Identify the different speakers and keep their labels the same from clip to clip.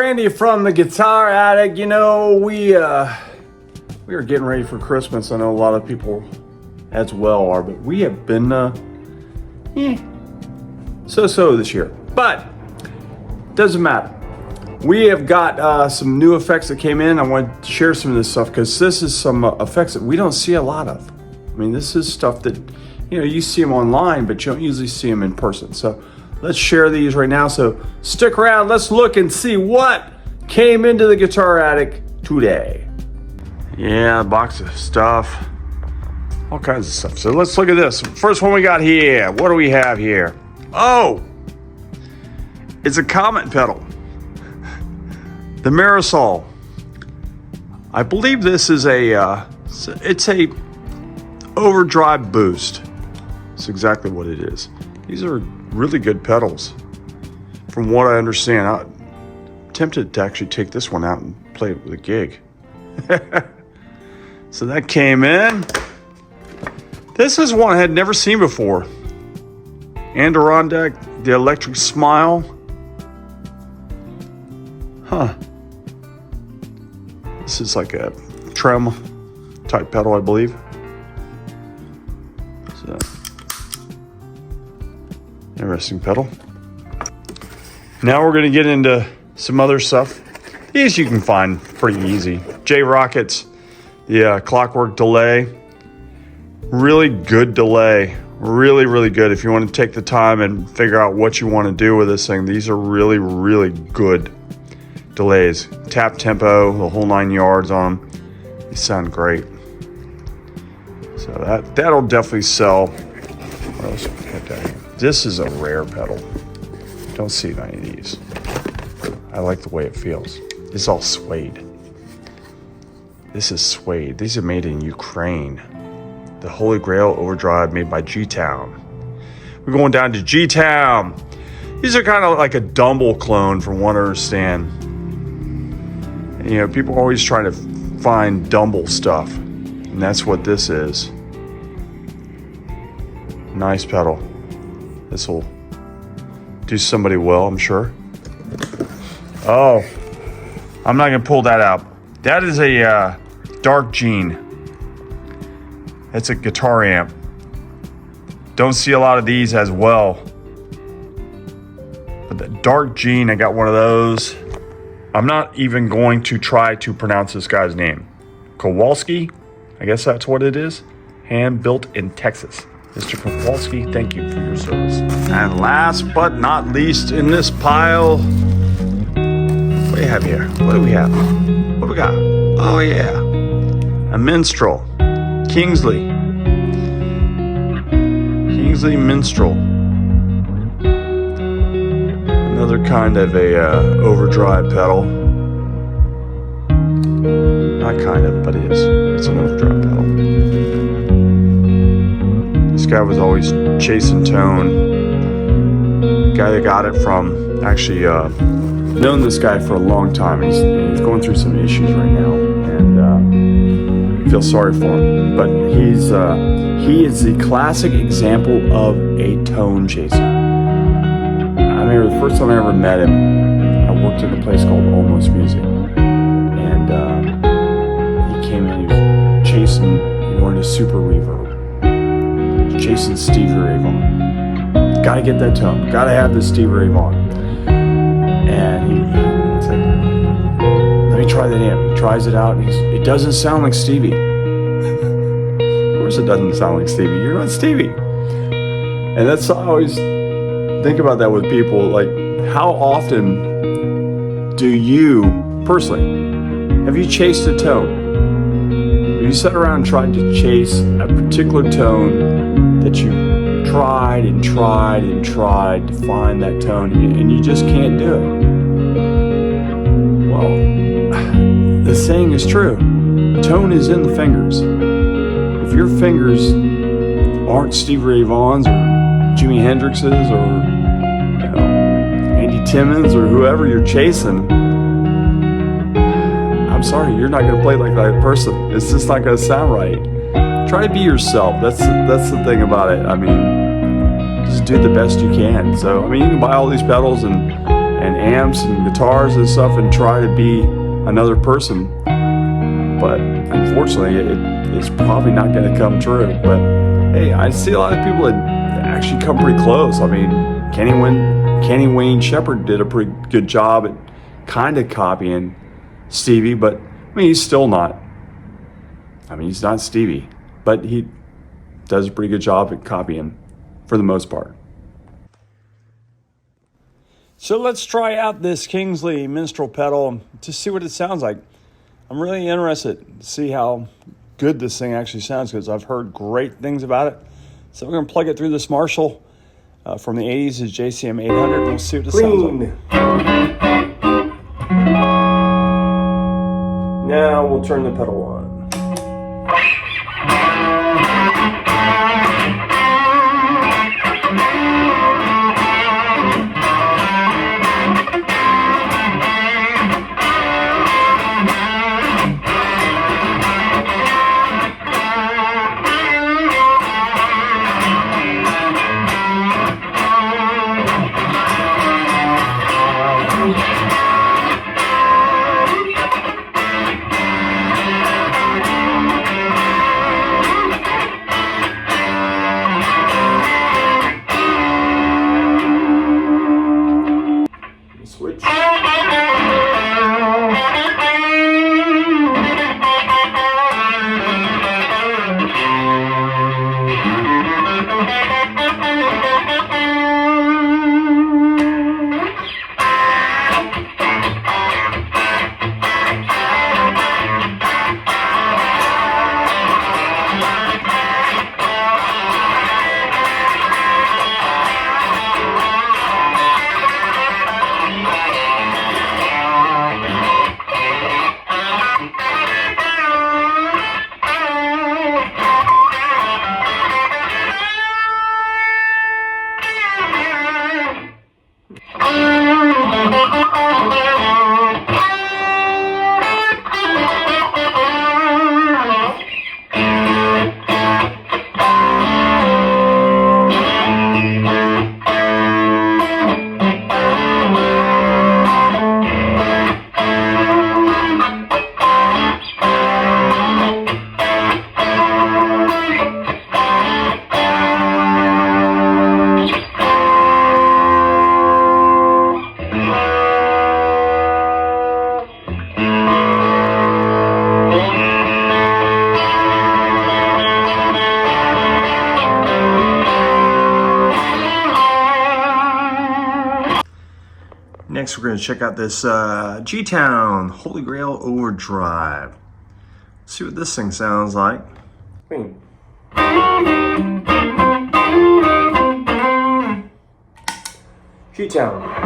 Speaker 1: Randy from the Guitar Addict. You know, we are getting ready for Christmas. I know a lot of people as well are, but we have been so-so this year. But doesn't matter. We have got some new effects that came in. I want to share some of this stuff because this is some effects that we don't see a lot of. I mean, this is stuff that, you know, you see them online, but you don't usually see them in person. So let's share these right now. So stick around. Let's look and see what came into the Guitar Attic today. Yeah, a box of stuff. All kinds of stuff. So let's look at this. First one we got here. What do we have here? Oh, it's a Comet pedal. The Marisol. I believe this is it's a Overdrive boost. That's exactly what it is. These are really good pedals. From what I understand, I'm tempted to actually take this one out and play it with a gig. So that came in. This is one I had never seen before. Adirondack, the Electric Smile. Huh. This is like a trem type pedal, I believe. So, interesting pedal. Now we're going to get into some other stuff. These you can find pretty easy. J Rockets, the Clockwork delay. Really good delay. Really, really good. If you want to take the time and figure out what you want to do with this thing, these are really, really good delays. Tap tempo, the whole 9 yards on them. They sound great. So that'll definitely sell. What else we got down here? This is a rare pedal. Don't see many of these. I like the way it feels. It's all suede. This is suede. These are made in Ukraine. The Holy Grail Overdrive made by G-Town. We're going down to G-Town. These are kind of like a Dumble clone from what I understand. And, you know, people are always trying to find Dumble stuff. And that's what this is. Nice pedal. This will do somebody well, I'm sure. Oh, I'm not going to pull that out. That is a Dark Gene. It's a guitar amp. Don't see a lot of these as well. But the Dark Gene, I got one of those. I'm not even going to try to pronounce this guy's name. Kowalski, I guess that's what it is. Hand built in Texas. Mr. Kowalski, thank you for your service. And last but not least in this pile, what do we have here? What do we have? What do we got? Oh yeah, a Minstrel. Kingsley Minstrel. Another kind of a overdrive pedal. Not kind of, but it is. It's an overdrive pedal. This guy was always chasing tone. Guy that got it from, actually known this guy for a long time. He's going through some issues right now, and feel sorry for him, but he is the classic example of a tone chaser. I remember the first time I ever met him, I worked at a place called Almost Music, and he came in, he was chasing, he wanted a super reverb, chasing Stevie Ray Vaughan. Gotta get that tone, gotta have this Stevie Ray Vaughan. And he's like, let me try that amp. He tries it out, and it doesn't sound like Stevie. Of course it doesn't sound like Stevie. You're not Stevie. And that's, I always think about that with people. Like, how often do you, personally, have you chased a tone? Have you sat around and tried to chase a particular tone that you tried and tried and tried to find that tone, and you just can't do it? Well, the saying is true. Tone is in the fingers. If your fingers aren't Stevie Ray Vaughan's or Jimi Hendrix's or, you know, Andy Timmons or whoever you're chasing, I'm sorry, you're not going to play like that person. It's just not going to sound right. Try to be yourself. That's the thing about it. I mean, just do the best you can. So, I mean, you can buy all these pedals and amps and guitars and stuff and try to be another person. But unfortunately, it's probably not going to come true. But hey, I see a lot of people that actually come pretty close. I mean, Kenny Wayne Shepherd did a pretty good job at kind of copying Stevie, but I mean, he's still not. I mean, he's not Stevie, but he does a pretty good job at copying for the most part. So let's try out this Kingsley Minstrel pedal to see what it sounds like. I'm really interested to see how good this thing actually sounds because I've heard great things about it. So we're going to plug it through this Marshall from the 80s, is JCM 800, and we'll see what it sounds like. Now we'll turn the pedal on. Switch. Next, we're going to check out this G-Town Holy Grail Overdrive. See what this thing sounds like. G-Town.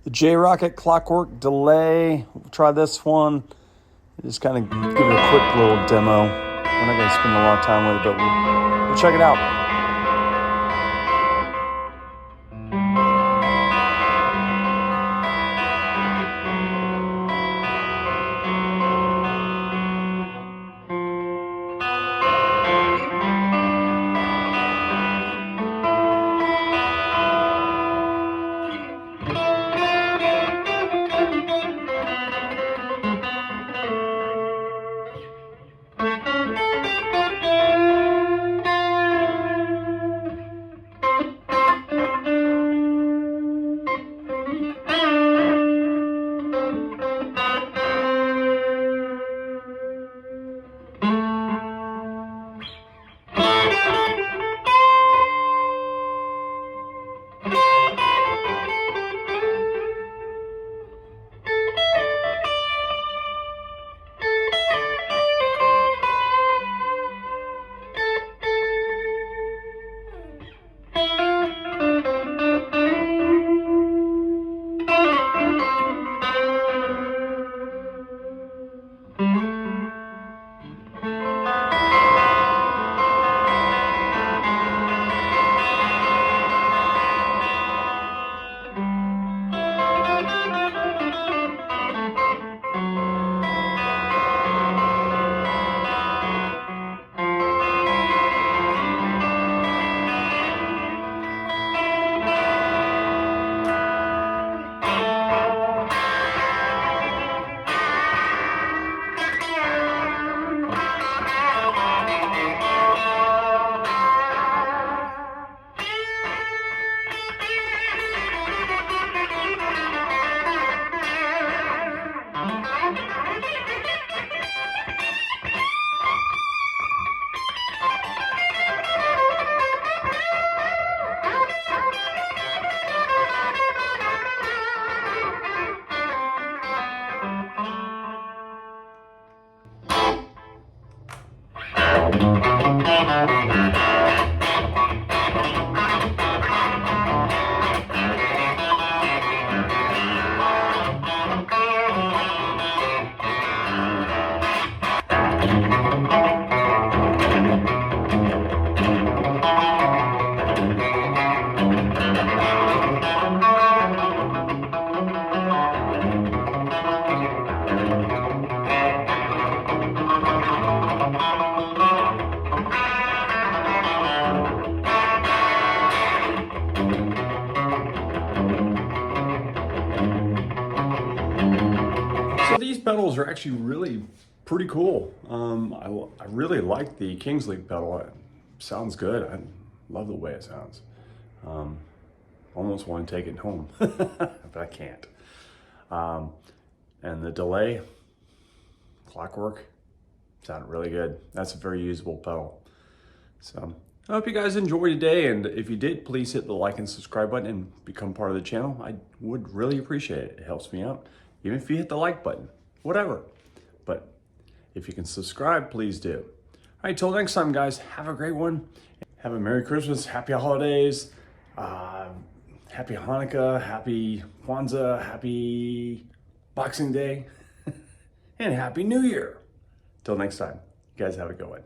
Speaker 1: The J-Rocket Clockwork Delay. We'll try this one. Just kind of give it a quick little demo. We're not going to spend a lot of time with it, but we'll check it out. So these pedals are actually really pretty cool. I really like the Kingsley pedal. It sounds good. I love the way it sounds. Almost want to take it home, but I can't. And the delay, clockwork, sounded really good. That's a very usable pedal. So I hope you guys enjoyed today, and if you did, please hit the like and subscribe button and become part of the channel. I would really appreciate it. It helps me out. Even if you hit the like button, whatever. But if you can subscribe, please do. All right, till next time, guys, have a great one. Have a Merry Christmas, Happy Holidays, Happy Hanukkah, Happy Kwanzaa, Happy Boxing Day, and Happy New Year. Till next time, you guys have a good one.